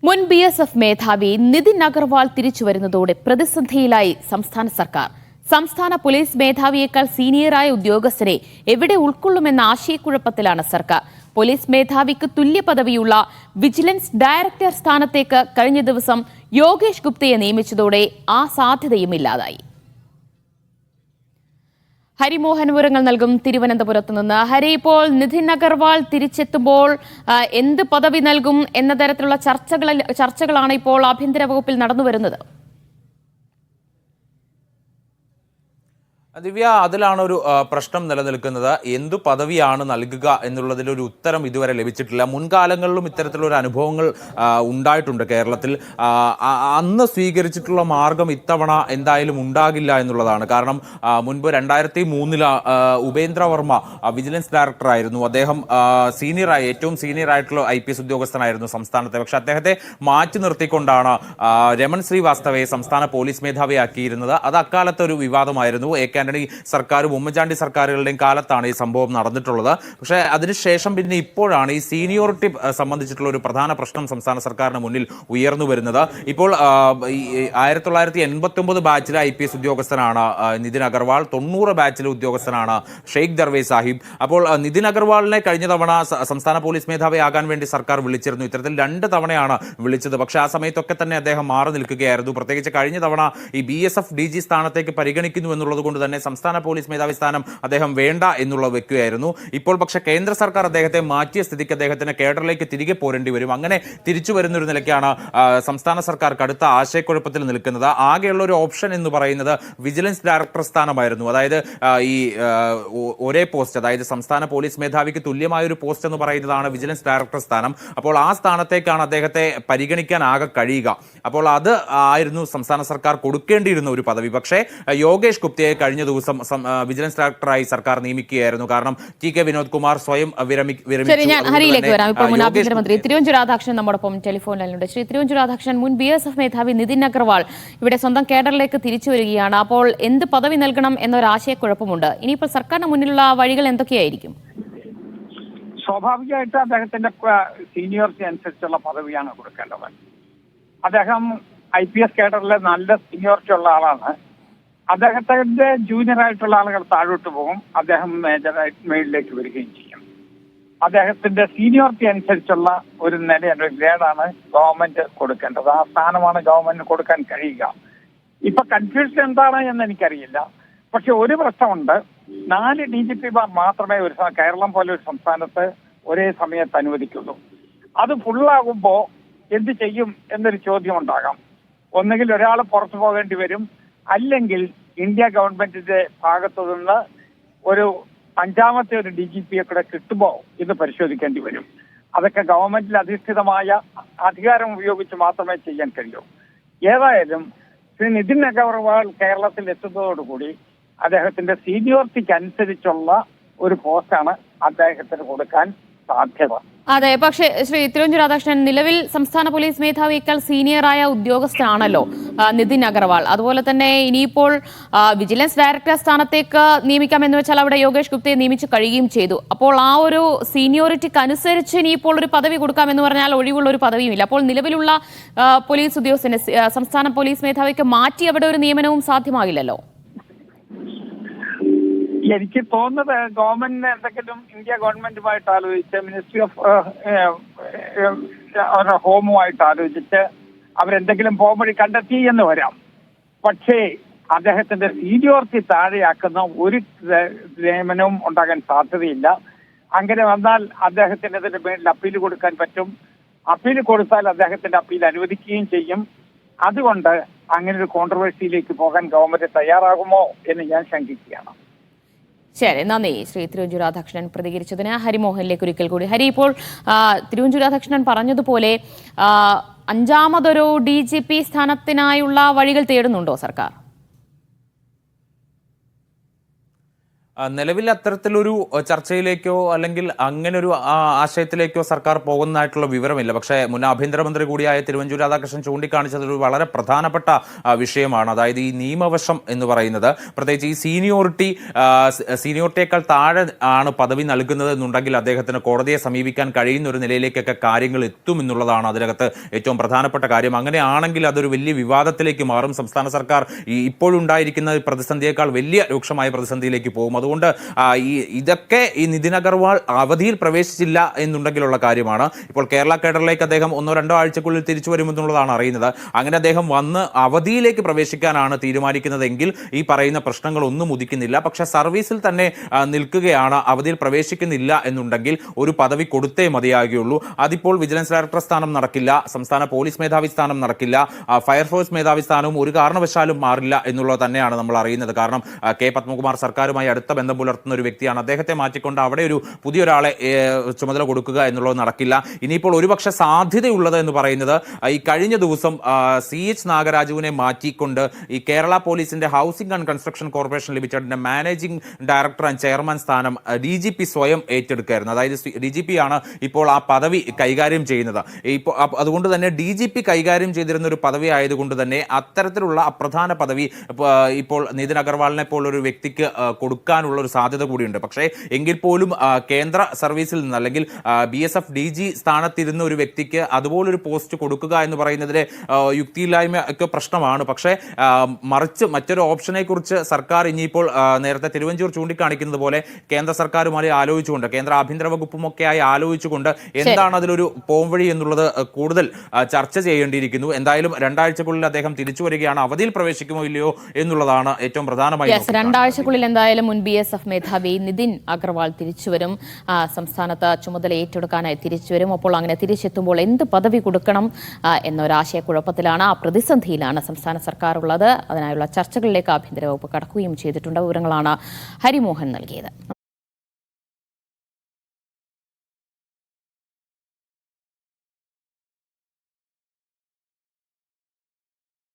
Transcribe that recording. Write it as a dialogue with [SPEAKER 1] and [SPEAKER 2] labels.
[SPEAKER 1] മുൻ BSF മേധാവി നിതിൻ അഗർവാൾ തിരിച്ചുവരുന്നതോടെ പ്രതിസന്ധിയിലായി സംസ്ഥാന സർക്കാർ. സംസ്ഥാന പോലീസ് മേധാവിയേക്കാൾ സീനിയറായ ഉദ്യോഗസ്ഥരെ എവിടെ ഉൾക്കൊള്ളുമെന്ന ആശയക്കുഴപ്പത്തിലാണ് സർക്കാർ. പോലീസ് മേധാവിക്ക് തുല്യ പദവിയുള്ള വിജിലൻസ് ഡയറക്ടർ സ്ഥാനത്തേക്ക് കഴിഞ്ഞ ദിവസം യോഗേഷ് ഗുപ്തയെ നിയമിച്ചതോടെ ആ സാധ്യതയും ഇല്ലാതായി. ഹരിമോഹൻ വിവരങ്ങൾ നൽകും തിരുവനന്തപുരത്ത് നിന്ന്. ഹരി, ഇപ്പോൾ നിതിൻ അഗർവാൾ തിരിച്ചെത്തുമ്പോൾ എന്ത് പദവി നൽകും എന്ന തരത്തിലുള്ള ചർച്ചകളാണ് ഇപ്പോൾ ആഭ്യന്തര വകുപ്പിൽ നടന്നുവരുന്നത്?
[SPEAKER 2] ദിവ്യ, അതിലാണ് ഒരു പ്രശ്നം നിലനിൽക്കുന്നത്. എന്തു പദവിയാണ് നൽകുക എന്നുള്ളതിലൊരു ഉത്തരം ഇതുവരെ ലഭിച്ചിട്ടില്ല. മുൻകാലങ്ങളിലും ഇത്തരത്തിലുള്ള അനുഭവങ്ങൾ ഉണ്ടായിട്ടുണ്ട് കേരളത്തിൽ. അന്ന് സ്വീകരിച്ചിട്ടുള്ള മാർഗം ഇത്തവണ എന്തായാലും ഉണ്ടാകില്ല എന്നുള്ളതാണ്. കാരണം മുൻപ് 2003 ഉപേന്ദ്ര വർമ്മ വിജിലൻസ് ഡയറക്ടറായിരുന്നു. അദ്ദേഹം ഏറ്റവും സീനിയർ ആയിട്ടുള്ള IPS ഉദ്യോഗസ്ഥനായിരുന്നു സംസ്ഥാനത്തെ. പക്ഷെ അദ്ദേഹത്തെ മാറ്റി നിർത്തിക്കൊണ്ടാണ് രമൺ ശ്രീവാസ്തവയെ സംസ്ഥാന പോലീസ് മേധാവിയാക്കിയിരുന്നത്. അത് അക്കാലത്ത് ഒരു വിവാദമായിരുന്നു. ആന്റണി സർക്കാരും ഉമ്മൻചാണ്ടി സർക്കാരുകളുടെയും കാലത്താണ് ഈ സംഭവം നടന്നിട്ടുള്ളത്. പക്ഷേ അതിനുശേഷം പിന്നെ ഇപ്പോഴാണ് ഈ സീനിയോറിറ്റി സംബന്ധിച്ചിട്ടുള്ള ഒരു പ്രധാന പ്രശ്നം സംസ്ഥാന സർക്കാരിന് മുന്നിൽ ഉയർന്നു വരുന്നത്. ഇപ്പോൾ 1989 ബാച്ചിലെ IPS ഉദ്യോഗസ്ഥനാണ് നിതിൻ അഗർവാൾ. 90 ബാച്ചിലെ ഉദ്യോഗസ്ഥനാണ് ഷെയ്ഖ് ദർവേ സാഹിബ്. അപ്പോൾ നിതിൻ അഗർവാളിനെ കഴിഞ്ഞ തവണ സംസ്ഥാന പോലീസ് മേധാവിയാകാൻ വേണ്ടി സർക്കാർ വിളിച്ചിരുന്നു. ഇത്തരത്തിൽ 2 തവണയാണ് വിളിച്ചത്. പക്ഷേ ആ സമയത്തൊക്കെ തന്നെ അദ്ദേഹം മാറി നിൽക്കുകയായിരുന്നു. പ്രത്യേകിച്ച് കഴിഞ്ഞ തവണ ഈ BSF DG സ്ഥാനത്തേക്ക് പരിഗണിക്കുന്നു എന്നുള്ളത് കൊണ്ട് തന്നെ സംസ്ഥാന പോലീസ് മേധാവി സ്ഥാനം അദ്ദേഹം വേണ്ട എന്നുള്ള വെക്കുകയായിരുന്നു. ഇപ്പോൾ പക്ഷേ കേന്ദ്ര സർക്കാർ അദ്ദേഹത്തെ മാറ്റിയ സ്ഥിതിക്ക് അദ്ദേഹത്തിന് കേഡറിലേക്ക് തിരികെ പോരേണ്ടി വരും. അങ്ങനെ തിരിച്ചു വരുന്നൊരു നിലയ്ക്കാണ് സംസ്ഥാന സർക്കാർ കടുത്ത ആശയക്കുഴപ്പത്തിൽ നിൽക്കുന്നത്. ആകെയുള്ള ഒരു ഓപ്ഷൻ എന്ന് പറയുന്നത് വിജിലൻസ് ഡയറക്ടർ സ്ഥാനമായിരുന്നു. അതായത് ഈ ഒരേ പോസ്റ്റ്, അതായത് സംസ്ഥാന പോലീസ് മേധാവിക്ക് തുല്യമായ ഒരു പോസ്റ്റ് എന്ന് പറയുന്നതാണ് വിജിലൻസ് ഡയറക്ടർ സ്ഥാനം. അപ്പോൾ ആ സ്ഥാനത്തേക്കാണ് അദ്ദേഹത്തെ പരിഗണിക്കാൻ ആകെ കഴിയുക. അപ്പോൾ അത് ആയിരുന്നു സംസ്ഥാന സർക്കാർ കൊടുക്കേണ്ടിയിരുന്ന ഒരു പദവി. പക്ഷേ യോഗേഷ് ഗുപ്തയെ കഴിഞ്ഞ ദിവസം വിജിലൻസ് ഡയറക്ടറായി സർക്കാർ നിയമിക്കുകയായിരുന്നു. കാരണം TK വിനോദ് കുമാർ സ്വയം
[SPEAKER 1] ഹരിയിലേക്ക് വരാം. ഇപ്പോൾ മുൻ ആഭ്യന്തരമന്ത്രി തിരുവഞ്ചൂർ രാധാകൃഷ്ണൻ നമ്മോടൊപ്പം ടെലിഫോൺ ലൈനിലുണ്ട്. ശ്രീ തിരുവഞ്ചൂർ രാധാകൃഷ്ണൻ, മുൻ BSF മേധാവി നിതിൻ അഗർവാൾ ഇവിടെ സ്വന്തം കേഡറിലേക്ക് തിരിച്ചു വരികയാണ്. അപ്പോൾ എന്ത് പദവി നൽകണം എന്നൊരാശയക്കുഴപ്പമുണ്ട്. ഇനിയിപ്പോൾ സർക്കാരിന് മുന്നിലുള്ള വഴികൾ എന്തൊക്കെയായിരിക്കും?
[SPEAKER 3] സ്വാഭാവികമായിട്ട് അദ്ദേഹത്തിന്റെ സീനിയോറിറ്റി അനുസരിച്ചുള്ള പദവിയാണ് കൊടുക്കേണ്ടത്. അദ്ദേഹം IPS കേഡറിലെ നല്ല സീനിയോറിറ്റി ഉള്ള ആളാണ്. അദ്ദേഹത്തിന്റെ ജൂനിയർ ആയിട്ടുള്ള ആളുകൾ താഴോട്ട് പോകും, അദ്ദേഹം മേജറായിട്ട് മേളിലേക്ക് വരികയും ചെയ്യും. അദ്ദേഹത്തിന്റെ സീനിയോറിറ്റി അനുസരിച്ചുള്ള ഒരു നിലയാണ്, ഗ്രേഡാണ് ഗവൺമെന്റ് കൊടുക്കേണ്ടത്. ആ സ്ഥാനമാണ് ഗവൺമെന്റിന് കൊടുക്കാൻ കഴിയുക. ഇപ്പൊ കൺഫ്യൂഷൻ എന്താണ് എന്ന് എനിക്കറിയില്ല. പക്ഷെ ഒരു പ്രശ്നമുണ്ട്. 4 DGPമാർ മാത്രമേ കേരളം പോലെ ഒരു സംസ്ഥാനത്ത് ഒരേ സമയത്ത് അനുവദിക്കുള്ളൂ. അത് ഫുള്ളാകുമ്പോ എന്ത് ചെയ്യും എന്നൊരു ചോദ്യം ഉണ്ടാകാം. ഒന്നുകിൽ ഒരാൾ പുറത്തു പോകേണ്ടി വരും, അല്ലെങ്കിൽ ഇന്ത്യ ഗവൺമെന്റിന്റെ ഭാഗത്തു നിന്ന് ഒരു 5ാമത്തെ ഒരു DGPയെ കൂടെ കിട്ടുമോ എന്ന് പരിശോധിക്കേണ്ടി വരും. അതൊക്കെ ഗവൺമെന്റിൽ അധിഷ്ഠിതമായ അധികാരം ഉപയോഗിച്ച് മാത്രമേ ചെയ്യാൻ കഴിയൂ. ഏതായാലും ശ്രീ നിതിൻ അഗർവാൾ കേരളത്തിൽ എത്തുന്നതോടുകൂടി അദ്ദേഹത്തിന്റെ സീനിയോറിറ്റിക്ക് അനുസരിച്ചുള്ള ഒരു പോസ്റ്റാണ് അദ്ദേഹത്തിന് കൊടുക്കാൻ സാധ്യത.
[SPEAKER 1] അതെ, പക്ഷേ ശ്രീ തിരുവഞ്ചൂർ രാധാകൃഷ്ണൻ, നിലവിൽ സംസ്ഥാന പോലീസ് മേധാവിയേക്കാൾ സീനിയറായ ഉദ്യോഗസ്ഥനാണല്ലോ നിതിൻ അഗർവാൾ. അതുപോലെ തന്നെ ഇനിയിപ്പോൾ വിജിലൻസ് ഡയറക്ടർ സ്ഥാനത്തേക്ക് നിയമിക്കാമെന്ന് വെച്ചാൽ അവിടെ യോഗേഷ് ഗുപ്തയെ നിയമിച്ച് കഴിയുകയും ചെയ്തു. അപ്പോൾ ആ ഒരു സീനിയോറിറ്റിക്ക് അനുസരിച്ച് ഇനിയിപ്പോൾ ഒരു പദവി കൊടുക്കാമെന്ന് പറഞ്ഞാൽ ഒഴിവുള്ള ഒരു പദവിയുമില്ല. അപ്പോൾ നിലവിലുള്ള പോലീസ് ഉദ്യോഗസ്ഥനെ സംസ്ഥാന പോലീസ് മേധാവിക്ക് മാറ്റി അവിടെ ഒരു നിയമനവും സാധ്യമാകില്ലല്ലോ.
[SPEAKER 3] എനിക്ക് തോന്നുന്നത് ഗവൺമെന്റിന് എന്തെങ്കിലും ഇന്ത്യ ഗവൺമെന്റുമായിട്ട് ആലോചിച്ച് മിനിസ്ട്രി ഓഫ് ഹോമുമായിട്ട് ആലോചിച്ച് അവരെന്തെങ്കിലും പോംവഴി കണ്ടെത്തി എന്ന് വരാം. പക്ഷേ അദ്ദേഹത്തിന്റെ സീനിയോറിറ്റി താഴെയാക്കുന്ന ഒരു നിയമനവും ഉണ്ടാകാൻ സാധ്യതയില്ല. അങ്ങനെ വന്നാൽ അദ്ദേഹത്തിന് ഇതിന്റെ മേലിൽ അപ്പീൽ കൊടുക്കാൻ പറ്റും. അപ്പീൽ കൊടുത്താൽ അദ്ദേഹത്തിന്റെ അപ്പീൽ അനുവദിക്കുകയും ചെയ്യും. അതുകൊണ്ട് അങ്ങനെ ഒരു കോൺട്രവേഴ്സിയിലേക്ക് പോകാൻ ഗവൺമെന്റ് തയ്യാറാകുമോ എന്ന് ഞാൻ ശങ്കിക്കുകയാണ്.
[SPEAKER 1] ശരി, നന്ദി ശ്രീ തിരുവഞ്ചൂർ രാധാകൃഷ്ണൻ പ്രതികരിച്ചതിന്. ഹരിമോഹനിലേക്ക് ഒരിക്കൽ കൂടി. ഹരി, ഇപ്പോൾ തിരുവഞ്ചൂർ രാധാകൃഷ്ണൻ പറഞ്ഞതുപോലെ 5ാമതൊരു DGP സ്ഥാനത്തിനായുള്ള വഴികൾ തേടുന്നുണ്ടോ സർക്കാർ?
[SPEAKER 2] നിലവിൽ അത്തരത്തിലൊരു ചർച്ചയിലേക്കോ അല്ലെങ്കിൽ അങ്ങനെ ഒരു ആശയത്തിലേക്കോ സർക്കാർ പോകുന്നതായിട്ടുള്ള വിവരമില്ല. പക്ഷേ മുൻ ആഭ്യന്തരമന്ത്രി കൂടിയായ തിരുവഞ്ചൂർ രാധാകൃഷ്ണൻ ചൂണ്ടിക്കാണിച്ചത് ഒരു വളരെ പ്രധാനപ്പെട്ട വിഷയമാണ്. അതായത് ഈ നിയമവശം എന്ന് പറയുന്നത്, പ്രത്യേകിച്ച് ഈ സീനിയോറിറ്റിയേക്കാൾ താഴെ ആണ് പദവി നൽകുന്നത് എന്നുണ്ടെങ്കിൽ അദ്ദേഹത്തിന് കോടതിയെ സമീപിക്കാൻ കഴിയുന്ന ഒരു നിലയിലേക്കൊക്കെ കാര്യങ്ങൾ എത്തും എന്നുള്ളതാണ് അതിനകത്ത് ഏറ്റവും പ്രധാനപ്പെട്ട കാര്യം. അങ്ങനെയാണെങ്കിൽ അതൊരു വലിയ വിവാദത്തിലേക്ക് മാറും. സംസ്ഥാന സർക്കാർ ഇപ്പോഴുണ്ടായിരിക്കുന്ന പ്രതിസന്ധിയേക്കാൾ വലിയ രൂക്ഷമായ പ്രതിസന്ധിയിലേക്ക് പോകും. അതുകൊണ്ട് ഇതൊക്കെ ഈ നിതിൻ അഗർവാൾ അവധിയിൽ പ്രവേശിച്ചില്ല എന്നുണ്ടെങ്കിലുള്ള കാര്യമാണ്. ഇപ്പോൾ കേരള കേഡറിലേക്ക് അദ്ദേഹം 1-2 ആഴ്ചക്കുള്ളിൽ തിരിച്ചു വരുമെന്നുള്ളതാണ് അറിയുന്നത്. അങ്ങനെ അദ്ദേഹം വന്ന് അവധിയിലേക്ക് പ്രവേശിക്കാനാണ് തീരുമാനിക്കുന്നതെങ്കിൽ ഈ പറയുന്ന പ്രശ്നങ്ങളൊന്നും ഉദിക്കുന്നില്ല. പക്ഷെ സർവീസിൽ തന്നെ നിൽക്കുകയാണ്, അവധിയിൽ പ്രവേശിക്കുന്നില്ല എന്നുണ്ടെങ്കിൽ ഒരു പദവി കൊടുത്തേ മതിയാകുകയുള്ളൂ. അതിപ്പോൾ വിജിലൻസ് ഡയറക്ടർ സ്ഥാനം നടക്കില്ല, സംസ്ഥാന പോലീസ് മേധാവി സ്ഥാനം നടക്കില്ല, ഫയർഫോഴ്സ് മേധാവി സ്ഥാനവും ഒരു കാരണവശാലും മാറില്ല എന്നുള്ളത് തന്നെയാണ് നമ്മൾ അറിയുന്നത്. കാരണം കെ പത്മകുമാർ സർക്കാരുമായി അടുത്ത ബന്ധം പുലർത്തുന്ന ഒരു വ്യക്തിയാണ്. അദ്ദേഹത്തെ മാറ്റിക്കൊണ്ട് അവിടെ ഒരു പുതിയൊരാളെ ചുമതല കൊടുക്കുക എന്നുള്ളത് നടക്കില്ല. ഇനിയിപ്പോൾ ഒരുപക്ഷെ സാധ്യതയുള്ളത് എന്ന് പറയുന്നത്, ഈ കഴിഞ്ഞ ദിവസം CH നാഗരാജുവിനെ മാറ്റിക്കൊണ്ട് ഈ കേരള പോലീസിന്റെ ഹൗസിംഗ് ആൻഡ് കൺസ്ട്രക്ഷൻ കോർപ്പറേഷൻ ലിമിറ്റഡിന്റെ മാനേജിംഗ് ഡയറക്ടർ ആൻഡ് ചെയർമാൻ സ്ഥാനം DGP സ്വയം ഏറ്റെടുക്കുകയായിരുന്നു. അതായത് DGP ആണ് ഇപ്പോൾ ആ പദവി കൈകാര്യം ചെയ്യുന്നത്. ഇപ്പോൾ അതുകൊണ്ട് തന്നെ DGP കൈകാര്യം ചെയ്തിരുന്ന ഒരു പദവി ആയതുകൊണ്ട് തന്നെ അത്തരത്തിലുള്ള അപ്രധാന പദവി ഇപ്പോൾ നിതിൻ അഗർവാളിനെ പോലൊരു വ്യക്തിക്ക് കൊടുക്കാനുള്ള ഒരു സാധ്യത കൂടിയുണ്ട്. പക്ഷേ എങ്കിൽ പോലും കേന്ദ്ര സർവീസിൽ നിന്ന് അല്ലെങ്കിൽ BSF DG സ്ഥാനത്തിരുന്ന ഒരു വ്യക്തിക്ക് അതുപോലൊരു പോസ്റ്റ് കൊടുക്കുക എന്ന് പറയുന്നതിലെ യുക്തിയില്ലായ്മ ഒക്കെ പ്രശ്നമാണ്. പക്ഷേ മറിച്ച് മറ്റൊരു ഓപ്ഷനെ കുറിച്ച് സർക്കാർ ഇനിയിപ്പോൾ നേരത്തെ തിരുവഞ്ചൂർ ചൂണ്ടിക്കാണിക്കുന്നത് പോലെ കേന്ദ്ര സർക്കാരുമായി ആലോചിച്ചുകൊണ്ട്, കേന്ദ്ര ആഭ്യന്തര വകുപ്പുമൊക്കെയായി ആലോചിച്ചുകൊണ്ട് എന്താണ് അതിലൊരു പോംവഴി എന്നുള്ളത് കൂടുതൽ ചർച്ച ചെയ്യേണ്ടിയിരിക്കുന്നു. എന്തായാലും 2 ആഴ്ചക്കുള്ളിൽ അദ്ദേഹം തിരിച്ചു വരികയാണ്. അവധിയിൽ പ്രവേശിക്കുമോ ഇല്ലയോ എന്നുള്ളതാണ് ഏറ്റവും പ്രധാനമായി.
[SPEAKER 1] 2 ആഴ്ചക്കുള്ളിൽ എന്തായാലും മുൻ BSF മേധാവി നിതിൻ അഗർവാൾ തിരിച്ചുവരും, സംസ്ഥാനത്ത് ചുമതല ഏറ്റെടുക്കാനായി തിരിച്ചുവരും. അപ്പോൾ അങ്ങനെ തിരിച്ചെത്തുമ്പോൾ എന്ത് പദവി കൊടുക്കണം എന്നൊരാശയക്കുഴപ്പത്തിലാണ്, ആ പ്രതിസന്ധിയിലാണ് സംസ്ഥാന സർക്കാർ ഉള്ളത്. അതിനായുള്ള ചർച്ചകളിലേക്ക് ആഭ്യന്തര വകുപ്പ് കടക്കുകയും ചെയ്തിട്ടുണ്ട്. വിവരങ്ങളാണ് ഹരിമോഹൻ നൽകിയത്.